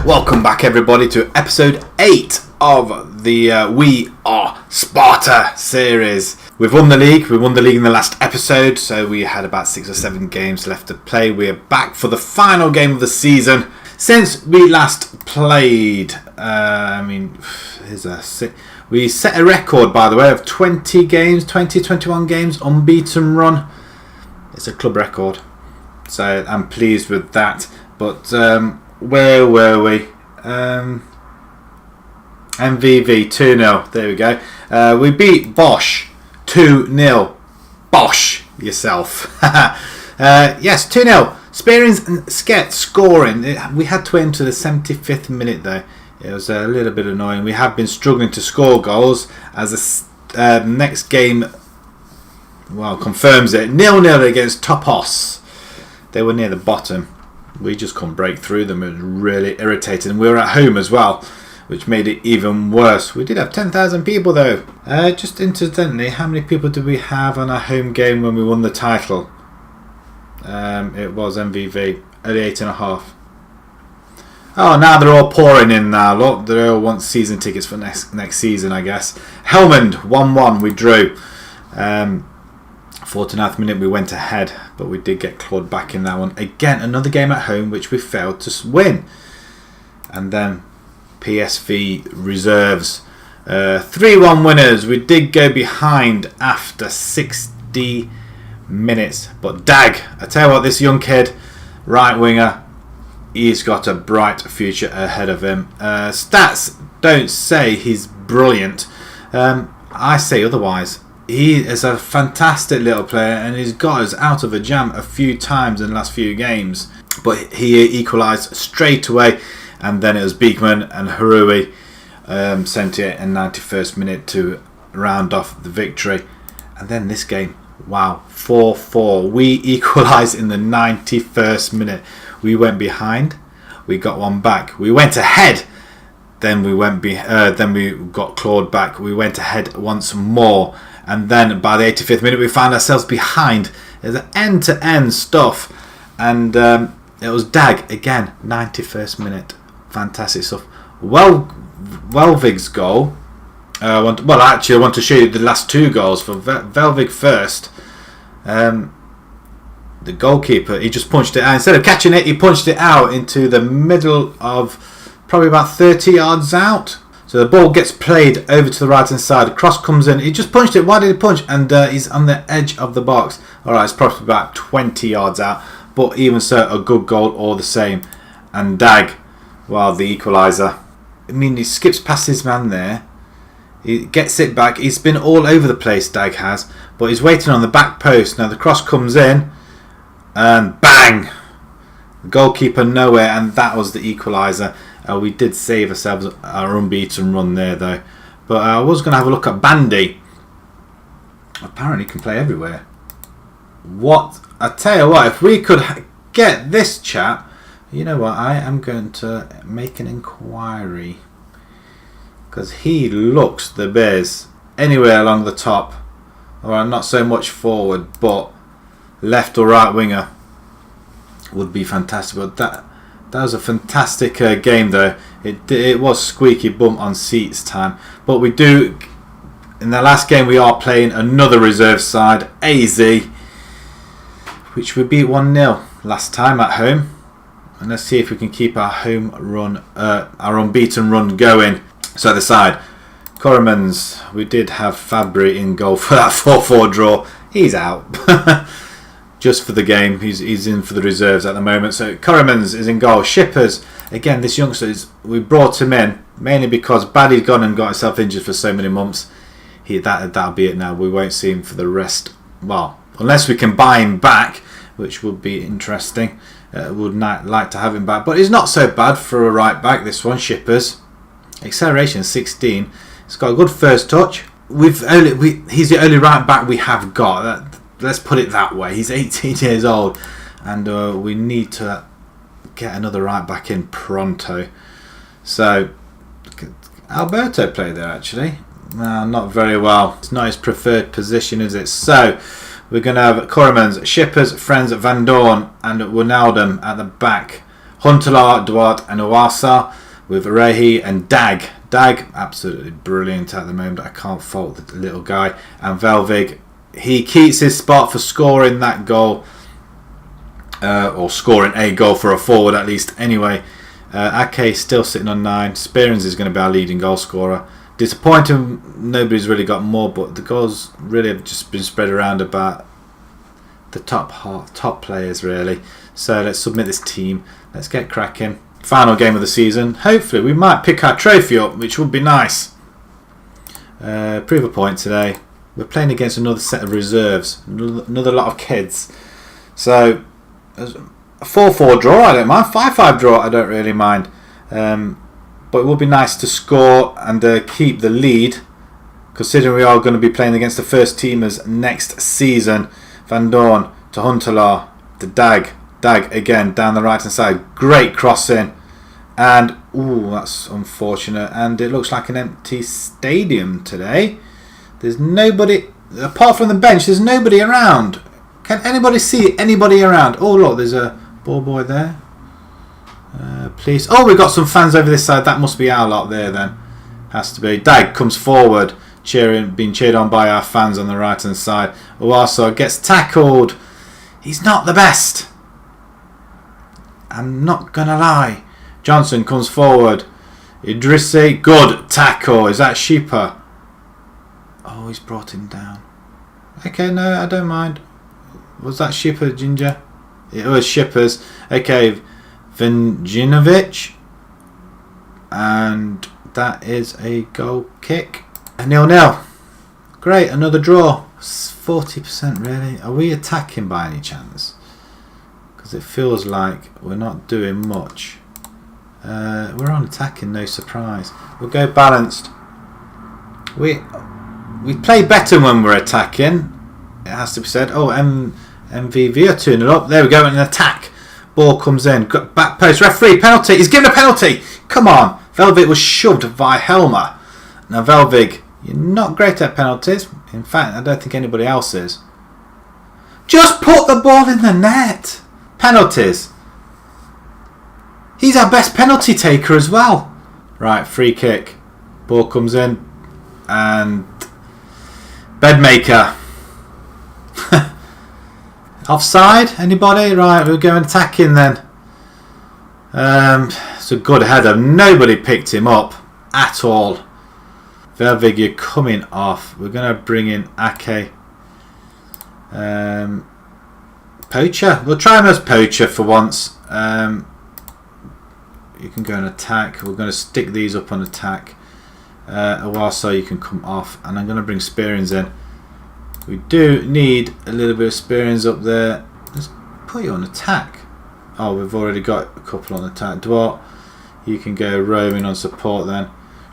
Welcome back everybody to episode 8 of the We Are Sparta series. We've won the league in the last episode, so we had about 6 or 7 games left to play. We are back for the final game of the season. Since we last played, we set a record, by the way, of 21 games unbeaten run. It's a club record, so I'm pleased with that. But where were we? MVV 2-0. There we go. We beat Bosch 2-0. Bosch yourself. Yes, 2-0. Spearings and Sket scoring. We had to enter the 75th minute though. It was a little bit annoying. We have been struggling to score goals as the next game, well, confirms it. 0-0 against Topos. They were near the bottom. We just couldn't break through them. It was really irritating. We were at home as well, which made it even worse. We did have 10,000 people though. Just incidentally, how many people did we have on our home game when we won the title? It was MVV, only 8.5. Oh, now they're all pouring in now. Look, they all want season tickets for next season, I guess. Helmond 1-1. We drew. 49th minute we went ahead, but we did get clawed back in that one. Again, another game at home which we failed to win. And then PSV reserves. 3-1 winners. We did go behind after 60 minutes. But Dag, I tell you what, this young kid, right winger, he's got a bright future ahead of him. Stats don't say he's brilliant. I say otherwise. He is a fantastic little player and he's got us out of a jam a few times in the last few games. But he equalised straight away, and then it was Beekman and Harui, 78th and 91st minute to round off the victory. And then this game, wow, 4-4. We equalised in the 91st minute. We went behind, we got one back. We went ahead, then we got clawed back. We went ahead once more. And then by the 85th minute, we found ourselves behind. There's an end-to-end stuff. And it was Dag again, 91st minute. Fantastic stuff. Velvig's goal. I want to show you the last 2 goals for Velvig first. The goalkeeper, he just punched it out. Instead of catching it, he punched it out into the middle of probably about 30 yards out. So the ball gets played over to the right hand side. The cross comes in. He just punched it. Why did he punch? And he's on the edge of the box. Alright, it's probably about 20 yards out. But even so, a good goal all the same. And Dag, well, the equaliser. I mean, he skips past his man there. He gets it back. He's been all over the place, Dag has. But he's waiting on the back post. Now the cross comes in. And bang! The goalkeeper nowhere. And that was the equaliser. We did save ourselves our unbeaten run there though. But I was going to have a look at Bandy. Apparently he can play everywhere. What? I tell you what, if we could get this chap, you know what, I am going to make an inquiry. Because he looks the biz. Anywhere along the top. Alright, not so much forward, but left or right winger would be fantastic. But that was a fantastic game though. It was squeaky bum on seats time. But we do, in the last game we are playing another reserve side, AZ, which we beat 1-0 last time at home. And let's see if we can keep our home run, our unbeaten run going. So the side, Coromans, we did have Fabry in goal for that 4-4 draw. He's out. Just for the game, he's in for the reserves at the moment. So Coromans is in goal. Shippers, again, this youngster, we brought him in mainly because Baddy's gone and got himself injured for so many months. That'll be it now. We won't see him for the rest. Well, unless we can buy him back, which would be interesting. Would not like to have him back, but he's not so bad for a right back. This one, Shippers, acceleration 16. He's got a good first touch. He's the only right back we have got. Let's put it that way. He's 18 years old, and we need to get another right back in pronto. So Alberto played there actually. No, not very well. It's not his preferred position, is it? So we're going to have Coromans, Shippers, Friends, Van Dorn and Wijnaldum at the back. Huntelaar, Duarte and Oasa with Rehi and Dag. Dag, absolutely brilliant at the moment. I can't fault the little guy. And Velvig, he keeps his spot for scoring that goal. Or scoring a goal for a forward at least. Anyway, Ake still sitting on 9. Spearings is going to be our leading goal scorer. Disappointing, nobody's really got more, but the goals really have just been spread around about the top players really. So let's submit this team. Let's get cracking. Final game of the season. Hopefully we might pick our trophy up, which would be nice. Prove a point today. We're playing against another set of reserves. Another lot of kids. So a 4-4 draw, I don't mind. 5-5 draw, I don't really mind. But it would be nice to score and keep the lead, considering we are going to be playing against the first teamers next season. Van Dorn to Huntelaar to Dag. Dag again down the right hand side. Great crossing. And, ooh, that's unfortunate. And it looks like an empty stadium today. There's nobody, apart from the bench, there's nobody around. Can anybody see anybody around? Oh, look, there's a ball boy there. Please. Oh, we've got some fans over this side. That must be our lot there then. Has to be. Dag comes forward, being cheered on by our fans on the right hand side. Owasso gets tackled. He's not the best. I'm not going to lie. Johnson comes forward. Idrissi, good tackle. Is that Shipper? Oh, he's brought him down. Okay, no, I don't mind. Was that Shipper, Ginger? It was Shippers. Okay, Vinjinovic. And that is a goal kick. 0-0. Great, another draw. 40% really. Are we attacking by any chance? Because it feels like we're not doing much. We're on attacking, no surprise. We'll go balanced. We play better when we're attacking. It has to be said. Oh, MVV are 2-0 up. There we go, an attack. Ball comes in. Back post. Referee, penalty. He's given a penalty. Come on. Velvig was shoved by Helmer. Now, Velvig, you're not great at penalties. In fact, I don't think anybody else is. Just put the ball in the net. Penalties. He's our best penalty taker as well. Right, free kick. Ball comes in. And Bedmaker. Offside? Anybody? Right, we're going attacking then. It's a good header. Nobody picked him up at all. Velvig, you're coming off. We're going to bring in Ake. Poacher. We'll try him as Poacher for once. You can go and attack. We're going to stick these up on attack. A while so you can come off. And I'm going to bring Spearings in. We do need a little bit of Spearings up there. Let's put you on attack. Oh, we've already got a couple on attack. Duarte, you can go roaming on support then.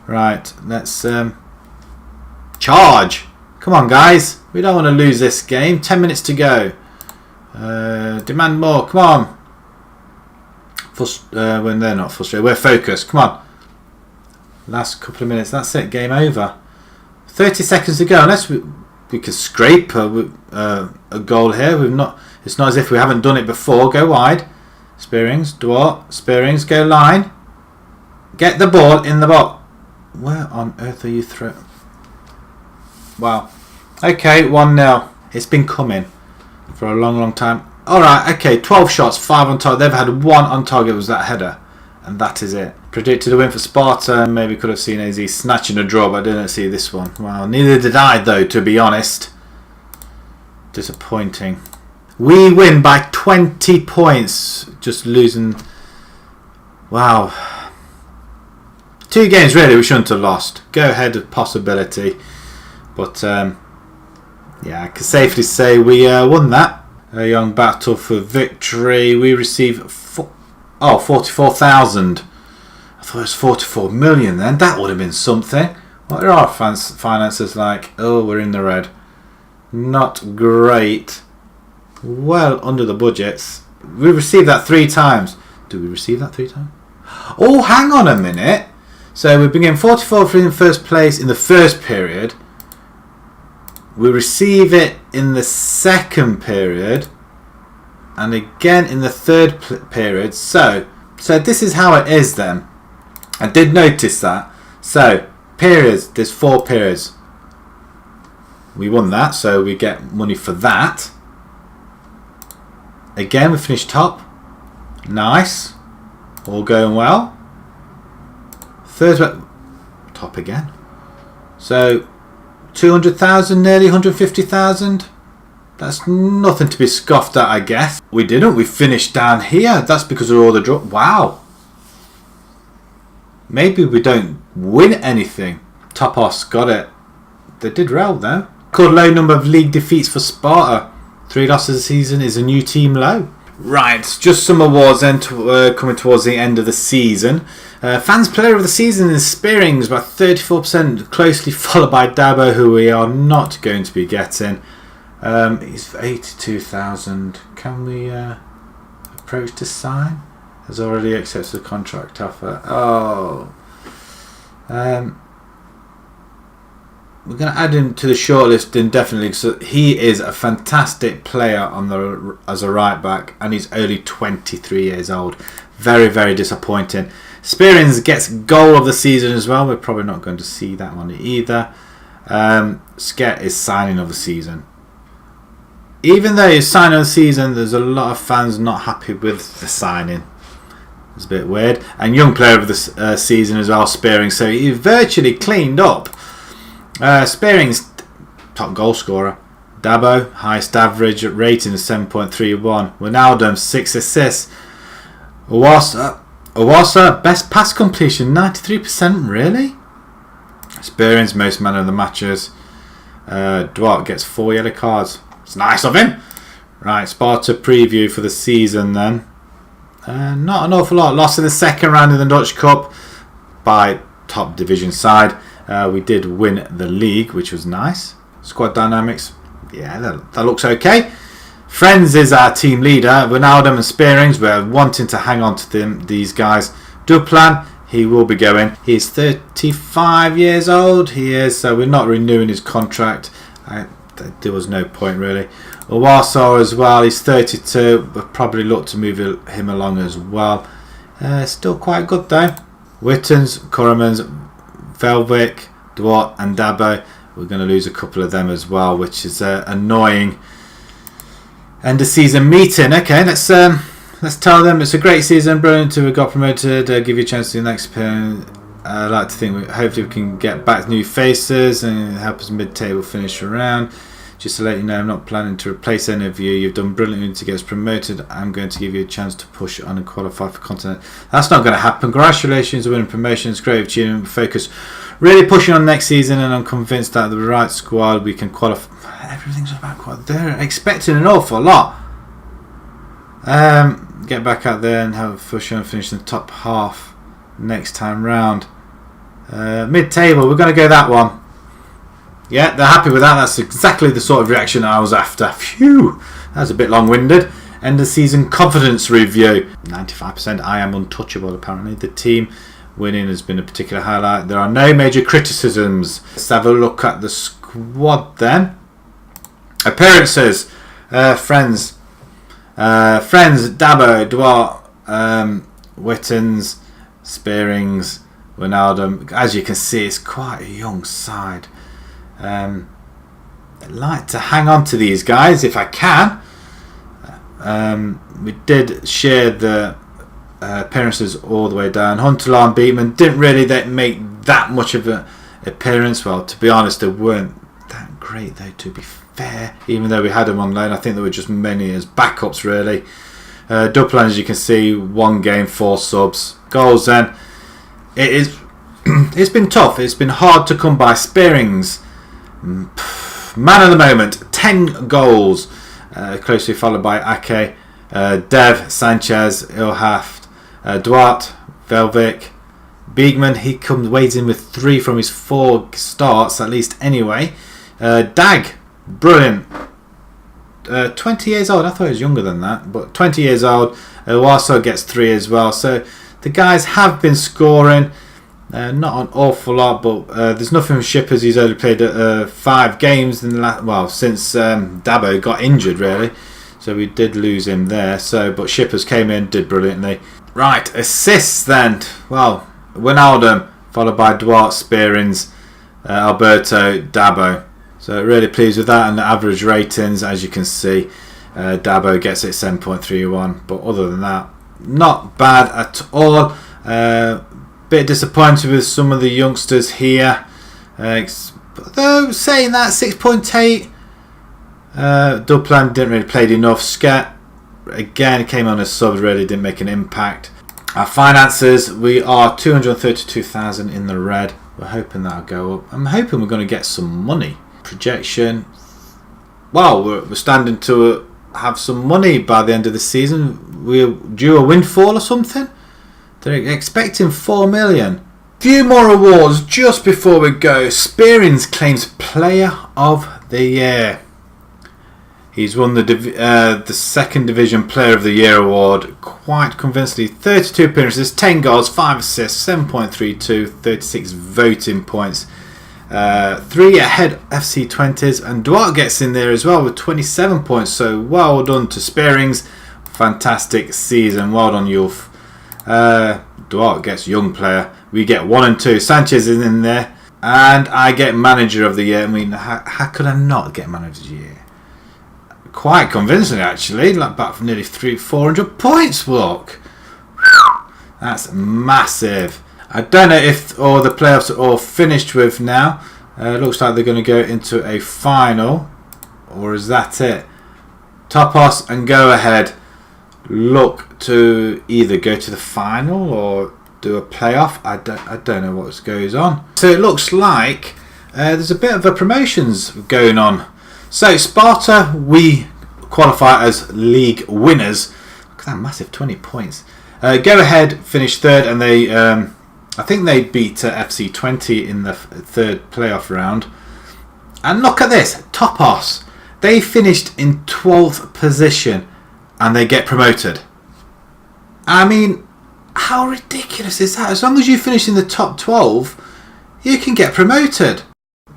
Right, let's charge. Come on, guys. We don't want to lose this game. 10 minutes to go. Demand more. Come on. When they're not frustrated, we're focused. Come on. Last couple of minutes. That's it. Game over. 30 seconds to go. Unless we could scrape a goal here. We've not. It's not as if we haven't done it before. Go wide. Spearings. Duarte. Spearings. Go line. Get the ball in the box. Where on earth are you throwing? Wow. Okay, 1-0. It's been coming for a long, long time. Alright, okay, 12 shots, 5 on target. They've had 1 on target, was that header. And that is it. Predicted a win for Sparta. Maybe could have seen AZ snatching a draw, but I didn't see this one. Well, neither did I, though, to be honest. Disappointing. We win by 20 points. Just losing. Wow. 2 games, really, we shouldn't have lost. Go ahead of possibility. But, yeah, I can safely say we won that. A young battle for victory. We received 44,000. I thought it was 44 million then. That would have been something. What are our finances like? Oh, we're in the red. Not great. Well under the budgets. We received that 3 times. Did we receive that 3 times? Oh, hang on a minute. So we begin 44 in first place in the first period. We receive it in the second period. And again in the third period. So So this is how it is then. I did notice that. So periods, there's 4 periods. We won that, so we get money for that. Again, we finished top. Nice. All going well. Third, top again. So 200,000, nearly 150,000. That's nothing to be scoffed at, I guess. We didn't. We finished down here. That's because of all the draw. Wow. Maybe we don't win anything. Topos got it. They did well though. Record low number of league defeats for Sparta. 3 losses a season is a new team low. Right, just some awards then coming towards the end of the season. Fans Player of the Season is Spearings by 34%, closely followed by Dabo, who we are not going to be getting. He's 82,000. Can we approach to sign? Has already accepted the contract offer. Oh. We're going to add him to the shortlist indefinitely. So he is a fantastic player on as a right back, and he's only 23 years old. Very, very disappointing. Spearings gets goal of the season as well. We're probably not going to see that one either. Sket is signing of the season. Even though he's signing of the season, there's a lot of fans not happy with the signing. It's a bit weird. And young player of the season as well, Spearings. So he virtually cleaned up. Spearings, top goal scorer. Dabo, highest average rating of 7.31. Wijnaldum, 6 assists. Owasa, best pass completion, 93%, really? Spearings, most man of the matches. Duarte gets 4 yellow cards. It's nice of him. Right, Sparta preview for the season then. Not an awful lot. Lost in the second round of the Dutch Cup by top division side. We did win the league, which was nice. Squad dynamics, yeah, that looks okay. Friends is our team leader. Wijnaldum and Spearings, we're wanting to hang on to these guys. Duplan, he will be going. He's 35 years old. He is, so we're not renewing his contract. There was no point really. Owasa as well, he's 32. We'll probably look to move him along as well. Still quite good though. Wittens, Koremans, Velvik, Duarte and Dabo. We're going to lose a couple of them as well, which is annoying. End of season meeting. Okay, let's tell them it's a great season, brilliant to have got promoted. Give you a chance to the next appearance. I'd like to think hopefully we can get back new faces and help us mid-table finish around. Just to let you know, I'm not planning to replace any of you. You've done brilliantly to get us promoted. I'm going to give you a chance to push on and qualify for continent. That's not going to happen. Congratulations on winning promotion. It's great achievement. Focus really pushing on next season, and I'm convinced that the right squad we can qualify. Everything's about quite. They're expecting an awful lot. Get back out there and have a push on and finish in the top half next time round. Mid-table, we're going to go that one. Yeah, they're happy with that. That's exactly the sort of reaction I was after. Phew, that was a bit long-winded. End of season confidence review. 95%. I am untouchable, apparently. The team winning has been a particular highlight. There are no major criticisms. Let's have a look at the squad then. Appearances. Friends, Dabo, Duarte, Wittens, Spearings, Wijnaldum. As you can see, it's quite a young side. I'd like to hang on to these guys if I can. We did share the appearances all the way down. Huntelaar and Beekman didn't really make that much of an appearance. Well, to be honest, they weren't that great though, to be fair. Even though we had them on loan, I think they were just mainly as backups really. Duplan, as you can see, 1 game, 4 subs. Goals then. It's been tough. It's been hard to come by. Spearings, man of the moment, 10 goals. Closely followed by Ake, Dev, Sanchez, Ilhaft, Duarte, Velvik, Beekman. He weighs in with 3 from his 4 starts, at least anyway. Dag, brilliant. 20 years old. I thought he was younger than that, but 20 years old. Waso gets 3 as well. So the guys have been scoring. Not an awful lot, but there's nothing from Shippers. He's only played 5 games in the since Dabo got injured really. So we did lose him there. So, but Shippers came in, did brilliantly. Right, assists then. Well, Wijnaldum, followed by Duarte, Spearings, Alberto, Dabo. So really pleased with that, and the average ratings, as you can see, Dabo gets it 7.31. But other than that, not bad at all. Bit disappointed with some of the youngsters here. Though saying that, 6.8. Duplan didn't really play enough. Sket again came on as sub, really didn't make an impact. Our finances, we are 232,000 in the red. We're hoping that'll go up. I'm hoping we're going to get some money. Projection. Well, we're standing to have some money by the end of the season. We're due a windfall or something. They're expecting 4 million. Few more awards just before we go. Spearings claims Player of the Year. He's won the second division Player of the Year award quite convincingly. 32 appearances, 10 goals, 5 assists, 7.32, 36 voting points. 3 ahead FC20s, and Duarte gets in there as well with 27 points. So well done to Spearings. Fantastic season. Well done, youth. Duarte gets young player. We get 1 and 2. Sanchez is in there, and I get Manager of the Year. I mean, how could I not get Manager of the Year? Quite convincing, actually. Like about nearly 400 points. Look, that's massive. I don't know if all the playoffs are all finished with now. Looks like they're going to go into a final, or is that it? Topos and Go Ahead look to either go to the final or do a playoff. I don't know what goes on. So it looks like there's a bit of a promotions going on. So Sparta, we qualify as league winners. Look at that massive 20 points. Go Ahead finished third, and they I think they beat FC20 in the third playoff round. And look at this, Topos. They finished in 12th position and they get promoted. I mean, how ridiculous is that? As long as you finish in the top 12, you can get promoted.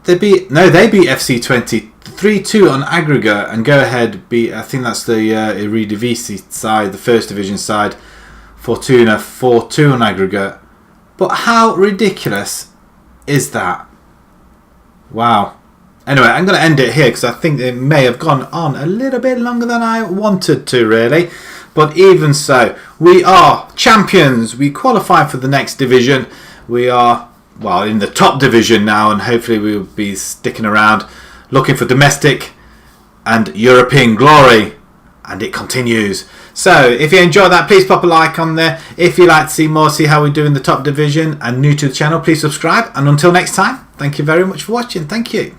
They beat FC20 3-2 on aggregate, and Go Ahead beat, I think that's the Eredivisie side, the first division side, Fortuna 4-2 on aggregate. But how ridiculous is that? Wow. Anyway, I'm going to end it here because I think it may have gone on a little bit longer than I wanted to, really. But even so, we are champions. We qualify for the next division. We are, well, in the top division now, and hopefully we'll be sticking around looking for domestic and European glory. And it continues. So, if you enjoyed that, please pop a like on there. If you'd like to see more, see how we do in the top division and new to the channel, please subscribe. And until next time, thank you very much for watching. Thank you.